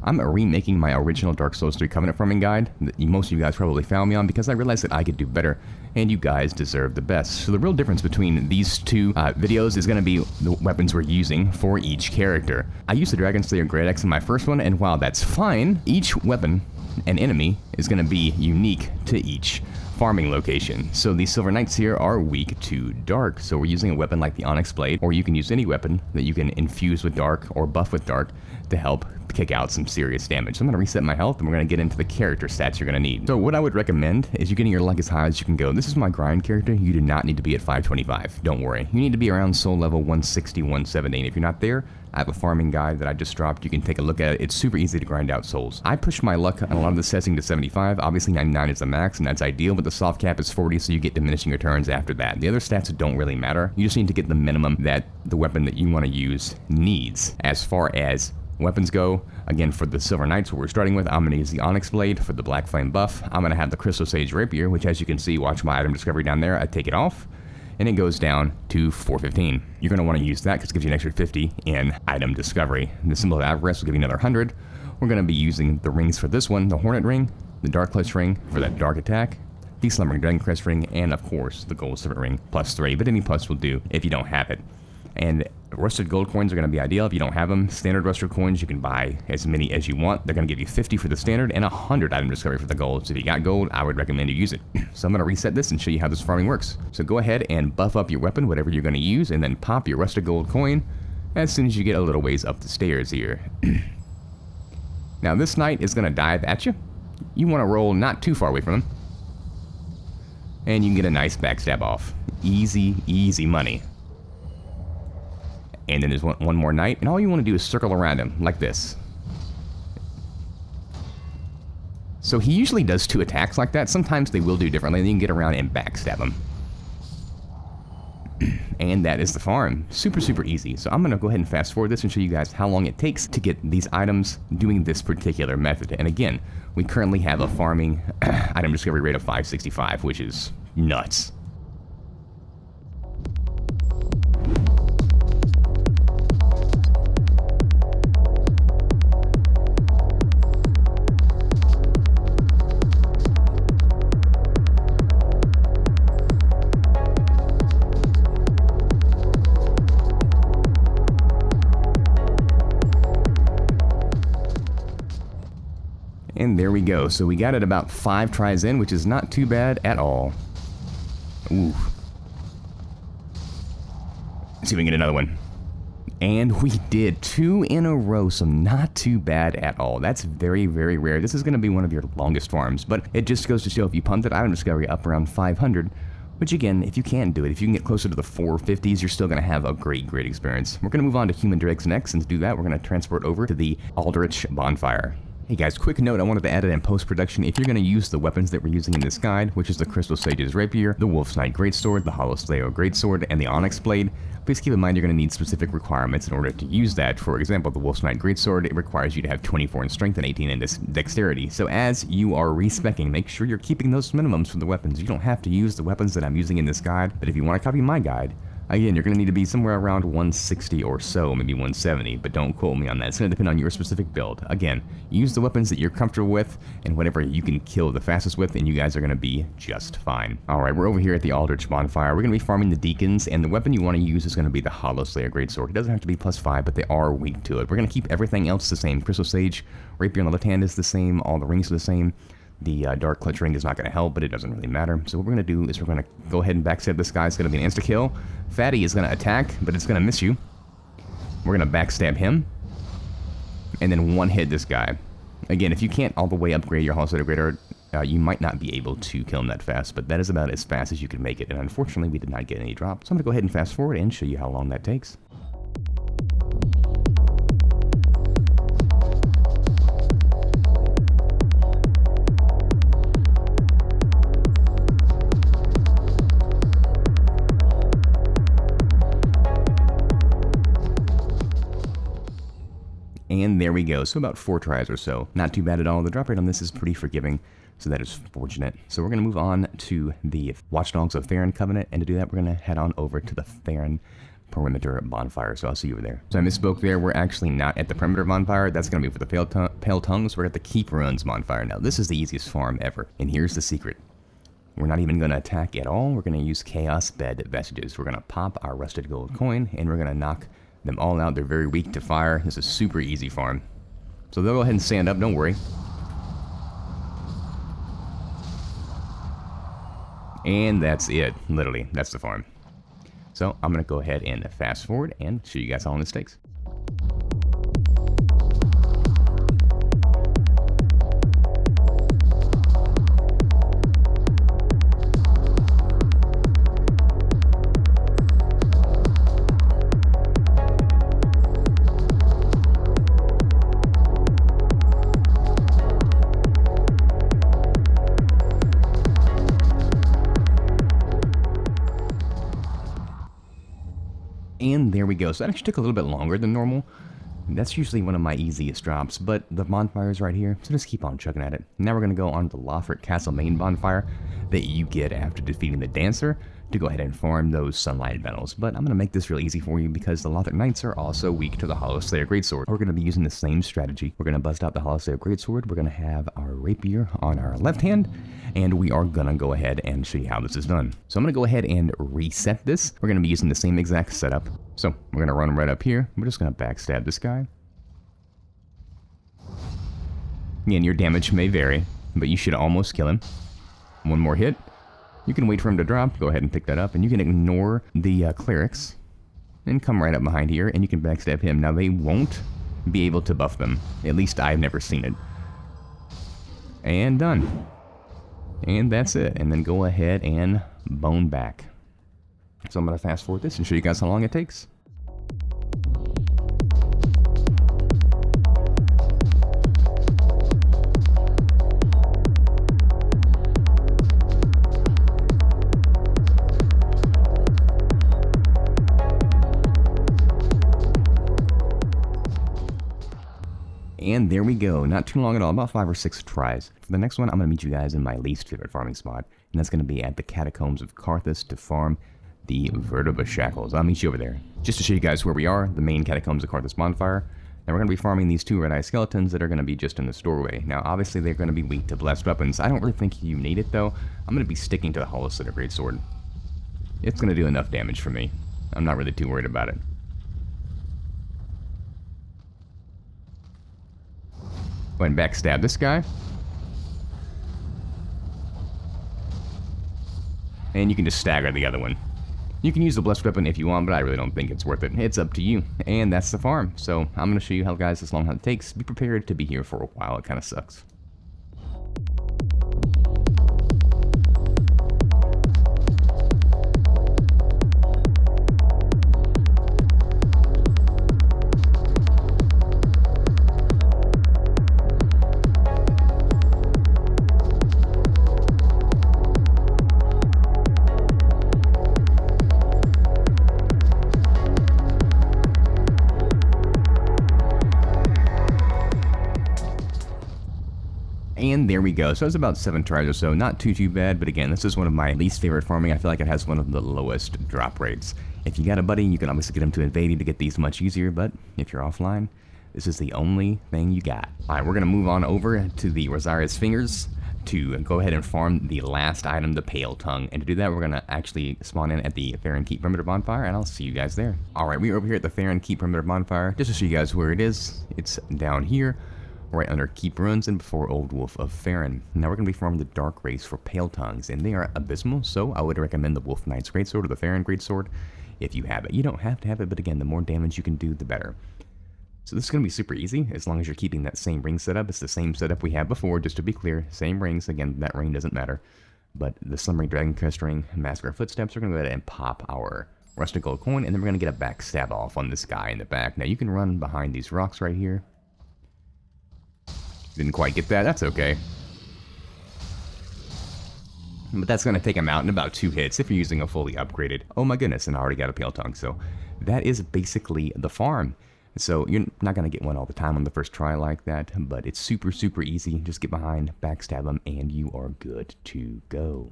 I'm remaking my original Dark Souls 3 Covenant farming guide that most of you guys probably found me on because I realized that I could do better and you guys deserve the best. So the real difference between these two videos is going to be the weapons we're using for each character. I used the Dragon Slayer Great Axe in my first one, and while that's fine, each weapon and enemy is going to be unique to each farming location. So these Silver Knights here are weak to dark, so we're using a weapon like the Onyx Blade, or you can use any weapon that you can infuse with dark or buff with dark to help kick out some serious damage. So I'm going to reset my health and we're going to get into the character stats you're going to need. So what I would recommend is you getting your luck as high as you can go. This is my grind character. You do not need to be at 525. Don't worry. You need to be around soul level 160, 170. And if you're not there, I have a farming guide that I just dropped. You can take a look at it. It's super easy to grind out souls. I pushed my luck on a lot of the setting to 75. Obviously 99 is the max and that's ideal, but the soft cap is 40, so you get diminishing returns after that. The other stats don't really matter. You just need to get the minimum that the weapon that you want to use needs. As far as weapons go, again, for the Silver Knights, what we're starting with, I'm going to use the Onyx Blade for the Black Flame buff. I'm going to have the Crystal Sage Rapier, which as you can see, watch my item discovery down there, I take it off, and it goes down to 415. You're going to want to use that because it gives you an extra 50 in item discovery. The Symbol of Avarice will give you another 100. We're going to be using the rings for this one, the Hornet Ring, the Dark Clutch Ring for that dark attack, the Slumbering Dragon Crest Ring, and of course, the Gold Serpent Ring +3, but any plus will do if you don't have it. And rusted gold coins are going to be ideal if you don't have them. Standard rusted coins, you can buy as many as you want. They're going to give you 50 for the standard and 100 item discovery for the gold. So if you got gold, I would recommend you use it. So I'm going to reset this and show you how this farming works. So go ahead and buff up your weapon, whatever you're going to use, and then pop your rusted gold coin as soon as you get a little ways up the stairs here. Now this knight is going to dive at you. You want to roll not too far away from him. And you can get a nice backstab off. Easy, easy money. And then there's one more knight, and all you want to do is circle around him, like this. So he usually does 2 attacks like that. Sometimes they will do differently, and you can get around and backstab him. And that is the farm. Super, super easy. So I'm going to go ahead and fast forward this and show you guys how long it takes to get these items doing this particular method. And again, we currently have a farming item discovery rate of 565, which is nuts. And there we go. So we got it about 5 tries in, which is not too bad at all. Ooh. Let's see if we can get another one. And we did 2 in a row, so not too bad at all. That's very, very rare. This is going to be one of your longest farms, but it just goes to show if you pumped that item discovery up around 500, which again, if you can do it, if you can get closer to the 450s, you're still going to have a great, great experience. We're going to move on to Human Dregs next, and to do that, we're going to transport over to the Aldrich bonfire. Hey guys, quick note, I wanted to add it in post-production. If you're going to use the weapons that we're using in this guide, which is the Crystal Sage's Rapier, the Wolf's Knight Greatsword, the Hollow Slayer Greatsword, and the Onyx Blade, please keep in mind you're going to need specific requirements in order to use that. For example, the Wolf's Knight Greatsword, it requires you to have 24 in strength and 18 in dexterity. So as you are respecing, make sure you're keeping those minimums for the weapons. You don't have to use the weapons that I'm using in this guide, but if you want to copy my guide, again, you're going to need to be somewhere around 160 or so, maybe 170, but don't quote me on that. It's going to depend on your specific build. Again, use the weapons that you're comfortable with and whatever you can kill the fastest with, and you guys are going to be just fine. Alright, we're over here at the Aldrich bonfire. We're going to be farming the deacons, and the weapon you want to use is going to be the Hollow Slayer Greatsword. It doesn't have to be +5, but they are weak to it. We're going to keep everything else the same. Crystal Sage Rapier on the left hand is the same. All the rings are the same. The Dark Clutch Ring is not going to help, but it doesn't really matter. So what we're going to do is we're going to go ahead and backstab this guy. It's going to be an insta-kill. Fatty is going to attack, but it's going to miss you. We're going to backstab him. And then one-hit this guy. Again, if you can't all the way upgrade your Hollow Slayer Greater, you might not be able to kill him that fast, but that is about as fast as you can make it. And unfortunately, we did not get any drop. So I'm going to go ahead and fast forward and show you how long that takes. And there we go. So about 4 tries or so. Not too bad at all. The drop rate on this is pretty forgiving, so that is fortunate. So we're going to move on to the Watchdogs of Farron Covenant, and to do that, we're going to head on over to the Farron perimeter bonfire, so I'll see you over there. So I misspoke there. We're actually not at the perimeter bonfire. That's going to be for the pale tongues. We're at the keep runs bonfire. Now, this is the easiest farm ever, and here's the secret. We're not even going to attack at all. We're going to use chaos bed vestiges. We're going to pop our rusted gold coin, and we're going to knock them all out. They're very weak to fire. This is a super easy farm. So they'll go ahead and stand up, don't worry. And that's it, literally, that's the farm. So I'm gonna go ahead and fast forward and show you guys how long this takes. And there we go. So that actually took a little bit longer than normal. That's usually one of my easiest drops, but the bonfire's right here, so just keep on chugging at it. Now we're going to go on to the Lawford Castle main bonfire that you get after defeating the Dancer to go ahead and farm those Sunlight Metals. But I'm going to make this real easy for you because the Lothric Knights are also weak to the Hollow Slayer Greatsword. We're going to be using the same strategy. We're going to bust out the Hollow Slayer Greatsword. We're going to have our Rapier on our left hand, and we are going to go ahead and show you how this is done. So I'm going to go ahead and reset this. We're going to be using the same exact setup. So we're going to run right up here. We're just going to backstab this guy. Again, your damage may vary, but you should almost kill him. One more hit. You can wait for him to drop, go ahead and pick that up, and you can ignore the clerics and come right up behind here, and you can backstab him. Now, they won't be able to buff them. At least I've never seen it. And done. And that's it. And then go ahead and bone back. So I'm going to fast forward this and show you guys how long it takes. And there we go. Not too long at all, about 5 or 6 tries. For the next one, I'm going to meet you guys in my least favorite farming spot, and that's going to be at the Catacombs of Karthus to farm the Vertebra Shackles. I'll meet you over there. Just to show you guys where we are, the main Catacombs of Karthus bonfire. Now we're going to be farming these 2 red-eye skeletons that are going to be just in this doorway. Now, obviously, they're going to be weak to blessed weapons. I don't really think you need it, though. I'm going to be sticking to the Hollow Slayer Greatsword. It's going to do enough damage for me. I'm not really too worried about it. Go ahead and backstab this guy. And you can just stagger the other one. You can use the blessed weapon if you want, but I really don't think it's worth it. It's up to you. And that's the farm. So I'm going to show you how, guys, this long how it takes. Be prepared to be here for a while. It kind of sucks. And there we go. So it's about 7 tries or so. Not too bad, but again, this is one of my least favorite farming. I feel like it has one of the lowest drop rates. If you got a buddy, you can obviously get him to invade you to get these much easier, but if you're offline, this is the only thing you got. Alright, we're going to move on over to the Rosari's Fingers to go ahead and farm the last item, the Pale Tongue. And to do that, we're going to actually spawn in at the Farron Keep Perimeter Bonfire, and I'll see you guys there. Alright, we're over here at the Farron Keep Perimeter Bonfire. Just to show you guys where it is, it's down here, right under Keep Ruins and before Old Wolf of Farron. Now we're going to be farming the Dark Race for Pale Tongues, and they are abysmal, so I would recommend the Wolf Knight's Greatsword or the Farron Greatsword if you have it. You don't have to have it, but again, the more damage you can do, the better. So this is going to be super easy, as long as you're keeping that same ring setup. It's the same setup we had before, just to be clear. Same rings. Again, that ring doesn't matter. But the Slumbering Dragon Crest ring, Massacre Footsteps, we're going to go ahead and pop our Rusted Gold Coin, and then we're going to get a backstab off on this guy in the back. Now you can run behind these rocks right here. Didn't quite get that, that's okay. But that's going to take him out in about 2 hits if you're using a fully upgraded. Oh my goodness, and I already got a Pale Tongue, so that is basically the farm. So you're not going to get one all the time on the first try like that, but it's super easy. Just get behind, backstab them, and you are good to go.